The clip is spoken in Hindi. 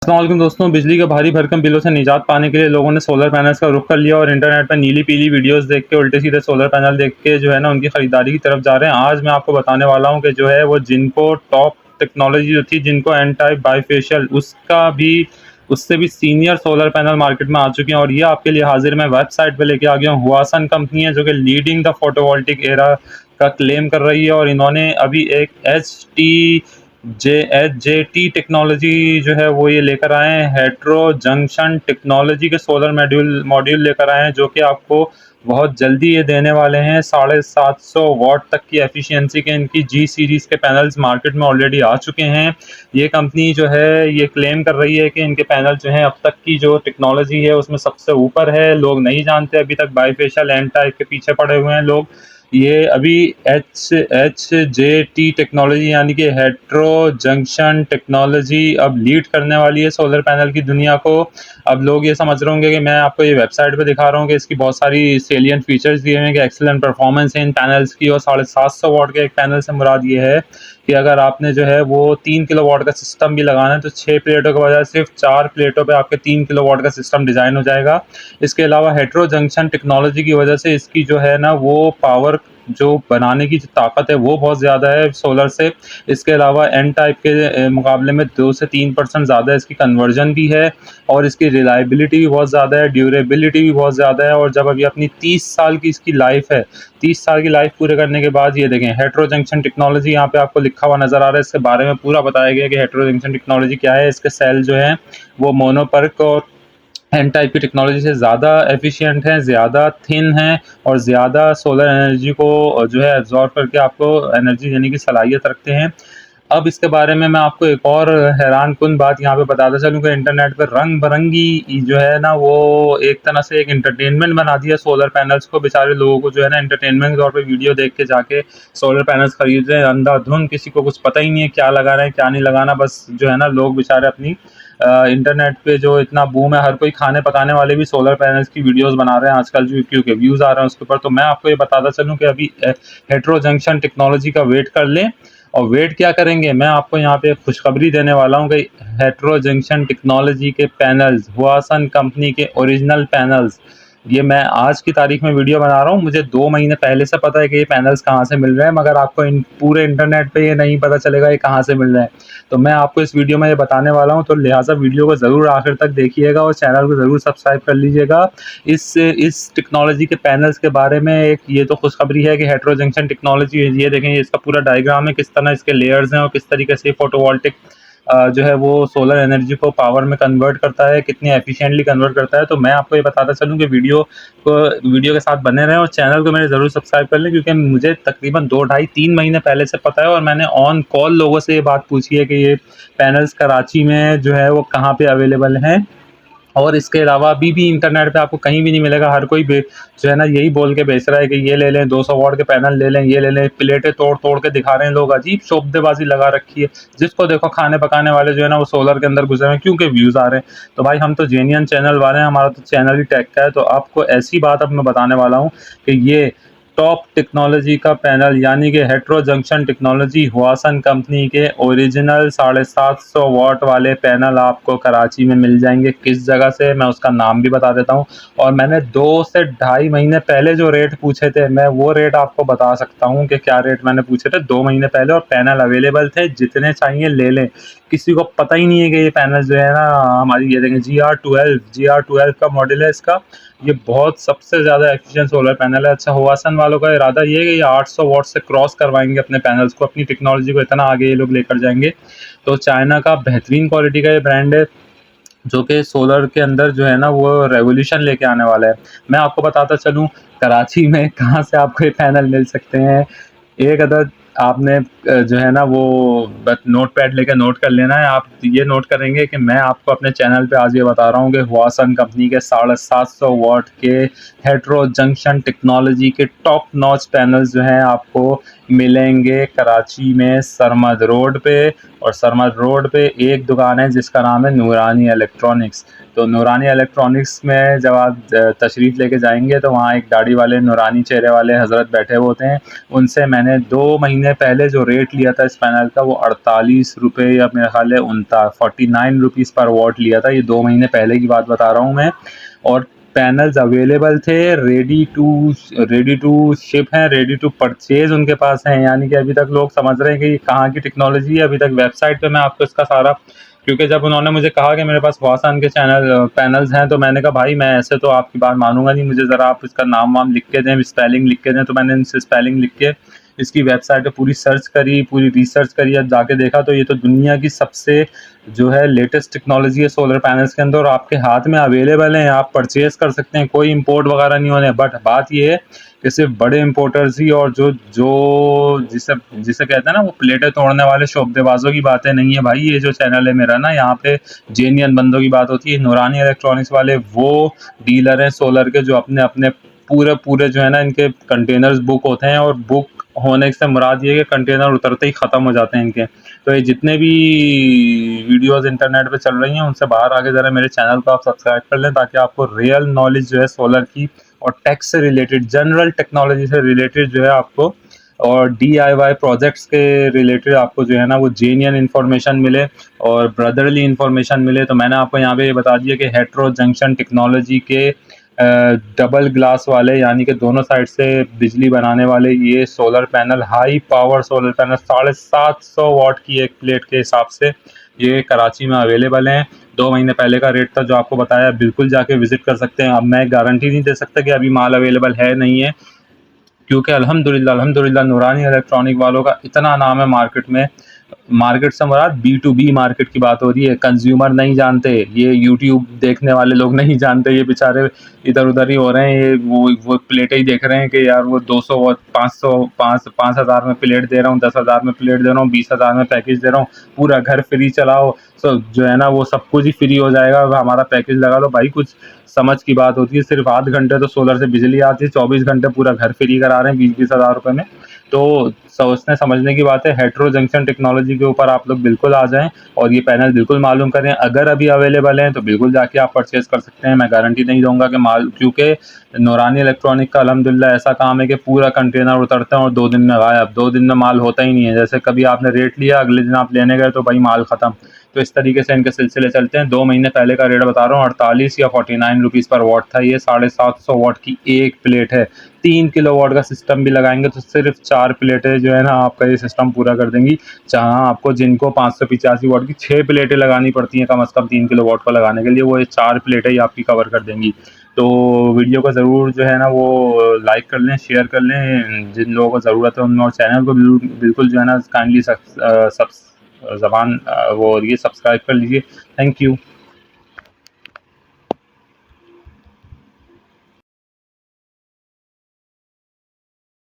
अस्सलामुअलैकुम दोस्तों, बिजली के भारी भरकम बिलों से निजात पाने के लिए लोगों ने सोलर पैनल्स का रुख कर लिया और इंटरनेट पर नीली पीली वीडियोस देख के उल्टे सीधे सोलर पैनल देख के जो है ना उनकी खरीदारी की तरफ जा रहे हैं। आज मैं आपको बताने वाला हूं कि जो है वो जिनको टॉप टेक्नोलॉजी जो थी, जिनको एन टाइप बाईफेशियल उसका भी उससे भी सीनियर सोलर पैनल मार्केट में आ चुके हैं। और ये आपके लिए हाजिर मैं वेबसाइट पर लेके आ गया हूँ। हुआसन कंपनी है जो कि लीडिंग द फोटोवोल्टिक एरा का क्लेम कर रही है और इन्होंने अभी एक जे टी टेक्नोलॉजी जो है वो ये लेकर आए हैं। हेट्रो जंक्शन टेक्नोलॉजी के सोलर मॉड्यूल लेकर आए हैं जो कि आपको बहुत जल्दी ये देने वाले हैं 750 वाट तक की एफिशिएंसी के। इनकी जी सीरीज़ के पैनल्स मार्केट में ऑलरेडी आ चुके हैं। ये कंपनी जो है ये क्लेम कर रही है कि इनके पैनल जो हैं अब तक की जो टेक्नोलॉजी है उसमें सबसे ऊपर है। लोग नहीं जानते अभी तक, बाईफेशियल एन टाइप के पीछे पड़े हुए हैं लोग। ये अभी HJT टेक्नोलॉजी यानी कि हेट्रो जंक्शन टेक्नोलॉजी अब लीड करने वाली है सोलर पैनल की दुनिया को। अब लोग ये समझ रहे होंगे कि मैं आपको ये वेबसाइट पे दिखा रहा हूँ कि इसकी बहुत सारी सेलियंट फीचर्स दिए हुए हैं कि एक्सीलेंट परफॉर्मेंस है इन पैनल्स की। और 750 वाट के एक पैनल से मुराद ये है कि अगर आपने जो है वो 3 किलो वाट का सिस्टम भी लगाना है तो 6 प्लेटों के बजाय सिर्फ 4 प्लेटों पे आपके 3 किलो वाट का सिस्टम डिज़ाइन हो जाएगा। इसके अलावा हेट्रो जंक्शन टेक्नोलॉजी की वजह से इसकी जो है ना वो पावर जो बनाने की जो ताकत है वो बहुत ज़्यादा है सोलर से। इसके अलावा एन टाइप के मुकाबले में 2 से 3% ज़्यादा इसकी कन्वर्जन भी है और इसकी रिलायबिलिटी भी बहुत ज़्यादा है, ड्यूरेबिलिटी भी बहुत ज़्यादा है। और जब अभी अपनी 30 साल की इसकी लाइफ है, 30 साल की लाइफ पूरे करने के बाद ये देखें हेट्रो जंक्शन टेक्नोलॉजी यहाँ पे आपको लिखा हुआ नज़र आ रहा है। इसके बारे में पूरा बताया गया कि हेट्रो जंक्शन टेक्नोलॉजी क्या है। इसके सेल जो हैं वो मोनोपर्क और एन टाइप की टेक्नोलॉजी से ज़्यादा एफिशिएंट हैं, ज़्यादा थिन हैं और ज़्यादा सोलर एनर्जी को जो है एब्जॉर्ब करके आपको एनर्जी देने की सलाहियत रखते हैं। अब इसके बारे में मैं आपको एक और हैरानकुन बात यहाँ पे बताता चलूँ कि इंटरनेट पर रंग-बिरंगी जो है ना वो एक तरह से एक एंटरटेनमेंट बना दिया सोलर पैनल्स को। बेचारे लोगों को जो है ना एंटरटेनमेंट के तौर पे वीडियो देख के जाके सोलर पैनल्स खरीद रहे हैं अंधाधुंध। किसी को कुछ पता ही नहीं है क्या लगाना है क्या नहीं लगाना। बस जो है ना लोग बेचारे अपनी इंटरनेट पे जो इतना बूम है, हर कोई खाने पकाने वाले भी सोलर पैनल्स की वीडियोस बना रहे हैं आजकल, जो क्योंकि व्यूज़ आ रहे हैं उसके ऊपर। तो मैं आपको ये बताता चलूँ कि अभी हेट्रो जंक्शन टेक्नोलॉजी का वेट कर लें। और वेट क्या करेंगे, मैं आपको यहाँ पे खुशखबरी देने वाला हूँ कि हेट्रो जंक्शन टेक्नोलॉजी के पैनल्स, हुआसन कंपनी के ओरिजिनल पैनल्स, ये मैं आज की तारीख में वीडियो बना रहा हूँ। मुझे 2 महीने पहले से पता है कि ये पैनल्स कहाँ से मिल रहे हैं, मगर आपको इन पूरे इंटरनेट पे ये नहीं पता चलेगा ये कहाँ से मिल रहे हैं। तो मैं आपको इस वीडियो में ये बताने वाला हूँ, तो लिहाजा वीडियो को ज़रूर आखिर तक देखिएगा और चैनल को ज़रूर सब्सक्राइब कर लीजिएगा। इस टेक्नोलॉजी के पैनल्स के बारे में एक ये तो खुशखबरी है कि हेट्रो जंक्शन टेक्नोलॉजी, ये देखें ये इसका पूरा डायग्राम है, किस तरह इसके लेयर्स हैं और किस तरीके से फोटोवोल्टिक जो है वो सोलर एनर्जी को पावर में कन्वर्ट करता है, कितनी एफिशिएंटली कन्वर्ट करता है। तो मैं आपको ये बताता चलूँ कि वीडियो के साथ बने रहें और चैनल को मेरे ज़रूर सब्सक्राइब कर लें, क्योंकि मुझे तकरीबन 2 ढाई 3 महीने पहले से पता है और मैंने ऑन कॉल लोगों से ये बात पूछी है कि ये पैनल्स कराची में जो है वो कहाँ पे अवेलेबल हैं। और इसके अलावा अभी भी इंटरनेट पे आपको कहीं भी नहीं मिलेगा। हर कोई जो है ना यही बोल के बेच रहा है कि ये ले लें, 200 वाट के पैनल ले लें, ये ले लें। प्लेटें तोड़-तोड़ के दिखा रहे हैं लोग, अजीब शोबदेबाज़ी लगा रखी है। जिसको देखो खाने पकाने वाले जो है ना वो सोलर के अंदर घुसे हुए हैं, क्योंकि व्यूज़ आ रहे हैं। तो भाई हम तो जेन्युइन चैनल वाले हैं, हमारा तो चैनल ही टेक का है। तो आपको ऐसी बात अब मैं बताने वाला हूँ कि ये टॉप टेक्नोलॉजी का पैनल यानी कि हेट्रो जंक्शन टेक्नोलॉजी हुआसन कंपनी के ओरिजिनल 750 वाट वाले पैनल आपको कराची में मिल जाएंगे। किस जगह से, मैं उसका नाम भी बता देता हूँ। और मैंने 2 से ढाई महीने पहले जो रेट पूछे थे, मैं वो रेट आपको बता सकता हूँ कि क्या रेट मैंने पूछे थे 2 महीने पहले। और पैनल अवेलेबल थे, जितने चाहिए ले लें। किसी को पता ही नहीं है कि ये पैनल जो है ना हमारी, ये देखें GR12 का मॉडल है इसका। ये बहुत सबसे ज़्यादा एफिशिएंट सोलर पैनल है। अच्छा, हुआसन वालों का इरादा ये है कि ये 800 वाट से क्रॉस करवाएंगे अपने पैनल्स को, अपनी टेक्नोलॉजी को इतना आगे ये लोग लेकर जाएंगे। तो चाइना का बेहतरीन क्वालिटी का ये ब्रांड है जो कि सोलर के अंदर जो है ना वो रेवोल्यूशन लेके आने वाला है। मैं आपको बताता चलूँ कराची में कहाँ से आपको ये पैनल मिल सकते हैं। एक अदद आपने जो है ना वो बस नोटपैड लेके नोट कर लेना है। आप ये नोट करेंगे कि मैं आपको अपने चैनल पे आज ये बता रहा हूँ कि हुआसन कंपनी के 750 वाट के हेट्रो जंक्शन टेक्नोलॉजी के टॉप नॉच पैनल्स जो हैं आपको मिलेंगे कराची में सरमद रोड पे। और सरमद रोड पे एक दुकान है जिसका नाम है नूरानी इलेक्ट्रॉनिक्स। तो नूरानी इलेक्ट्रॉनिक्स में जब आप तशरीफ़ लेके जाएंगे तो वहाँ एक दाढ़ी वाले नूरानी चेहरे वाले हज़रत बैठे हुए होते हैं। उनसे मैंने 2 महीने पहले जो रेट लिया था इस पैनल का वो 48 रुपये या मेरा ख्याल है 49 रुपीज़ पर वॉट लिया था। ये 2 महीने पहले की बात बता रहा हूँ मैं। और पैनल्स अवेलेबल थे, रेडी टू शिप हैं, रेडी टू परचेज़ उनके पास हैं। यानी कि अभी तक लोग समझ रहे हैं कि ये कहाँ की टेक्नोलॉजी है। अभी तक वेबसाइट पे मैं आपको इसका सारा, क्योंकि जब उन्होंने मुझे कहा कि मेरे पास बहुत सारे इनके पैनल्स हैं, तो मैंने कहा भाई मैं ऐसे तो आपकी बात मानूंगा नहीं, मुझे ज़रा आप इसका नाम वाम लिख के दें, स्पेलिंग लिख के दें। तो मैंने इनसे स्पेलिंग लिख के इसकी वेबसाइट पे पूरी सर्च करी, पूरी रिसर्च करी। अब जाके देखा तो ये तो दुनिया की सबसे जो है लेटेस्ट टेक्नोलॉजी है सोलर पैनल्स के अंदर, और आपके हाथ में अवेलेबल हैं, आप परचेज़ कर सकते हैं, कोई इंपोर्ट वगैरह नहीं होने। बट बात ये है कि सिर्फ बड़े इंपोर्टर्स ही, और जो जो जिसे जिसे कहते हैं ना वो प्लेटें तोड़ने वाले शोबदेबाजों की बातें नहीं है भाई। ये जो चैनल है मेरा ना, यहाँ पे जेन्युइन बंदों की बात होती है। नूरानी इलेक्ट्रॉनिक्स वाले वो डीलर हैं सोलर के जो अपने अपने पूरे पूरे जो है ना इनके कंटेनर्स बुक होते हैं, और बुक होने से मुराद ये है कि कंटेनर उतरते ही ख़त्म हो जाते हैं इनके। तो ये जितने भी वीडियोस इंटरनेट पे चल रही हैं उनसे बाहर आके ज़रा मेरे चैनल को आप सब्सक्राइब कर लें, ताकि आपको रियल नॉलेज जो है सोलर की और टेक से रिलेटेड, जनरल टेक्नोलॉजी से रिलेटेड जो है आपको, और DIY प्रोजेक्ट्स के रिलेटेड आपको जो है ना वो जेन्युइन इन्फॉर्मेशन मिले और ब्रदरली इन्फॉर्मेशन मिले। तो मैंने आपको यहाँ पे ये बता दिया कि हेट्रो जंक्शन टेक्नोलॉजी के डबल ग्लास वाले, यानी कि दोनों साइड से बिजली बनाने वाले ये solar panel, high power solar panel 750 वाट की एक प्लेट के हिसाब से ये कराची में अवेलेबल हैं। 2 महीने पहले का रेट था जो आपको बताया, बिल्कुल जाके विज़िट कर सकते हैं। अब मैं गारंटी नहीं दे सकता कि अभी माल अवेलेबल है नहीं है, क्योंकि अल्हम्दुलिल्लाह नूरानी इलेक्ट्रॉनिक वालों का इतना नाम है मार्केट में। मार्केट से मुराद B2B मार्केट की बात हो रही है। कंज्यूमर नहीं जानते, ये यूट्यूब देखने वाले लोग नहीं जानते, ये बेचारे इधर उधर ही हो रहे हैं। ये वो प्लेटें ही देख रहे हैं कि यार वो 200 और 500 पाँच हज़ार में प्लेट दे रहा हूँ, 10,000 में प्लेट दे रहा हूँ, 20,000 में पैकेज दे रहा हूँ, पूरा घर फ्री चलाओ। सो जो है ना वो सब कुछ ही फ्री हो जाएगा, हमारा पैकेज लगा लो भाई। कुछ समझ की बात होती है। सिर्फ 8 घंटे तो सोलर से बिजली आती है, 24 घंटे पूरा घर फ्री करा रहे हैं 20-20 हज़ार रुपये में। तो सोचने समझने की बात है। हेट्रो जंक्शन टेक्नोलॉजी के ऊपर आप लोग बिल्कुल आ जाएं और ये पैनल बिल्कुल मालूम करें। अगर अभी अवेलेबल हैं तो बिल्कुल जाके आप परचेज़ कर सकते हैं। मैं गारंटी नहीं दूंगा कि माल, क्योंकि नूरानी इलेक्ट्रॉनिक का अल्हम्दुलिल्लाह ऐसा काम है कि पूरा कंटेनर उतरते हैं और 2 दिन में गायब, 2 दिन में माल होता ही नहीं है। जैसे कभी आपने रेट लिया, अगले दिन आप लेने गए तो भाई माल ख़त्म। तो इस तरीके से इनके सिलसिले चलते हैं। 2 महीने पहले का रेट बता रहा हूँ, 48 या 49 रुपीज़ पर वॉट था। ये 750 वाट की एक प्लेट है। 3 किलोवाट का सिस्टम भी लगाएंगे तो सिर्फ 4 प्लेटें जो है ना आपका ये सिस्टम पूरा कर देंगी। जहाँ आपको जिनको 585 वाट की 6 प्लेटें लगानी पड़ती हैं कम से कम 3 किलोवाट को लगाने के लिए, वो ये 4 प्लेटें ही आपकी कवर कर देंगी। तो वीडियो को ज़रूर जो है ना वो लाइक कर लें, शेयर कर लें जिन लोगों को ज़रूरत है उनमें, और चैनल को बिल्कुल जो है ना काइंडली सब ज़बान वो ये सब्सक्राइब कर लीजिए। Thank you.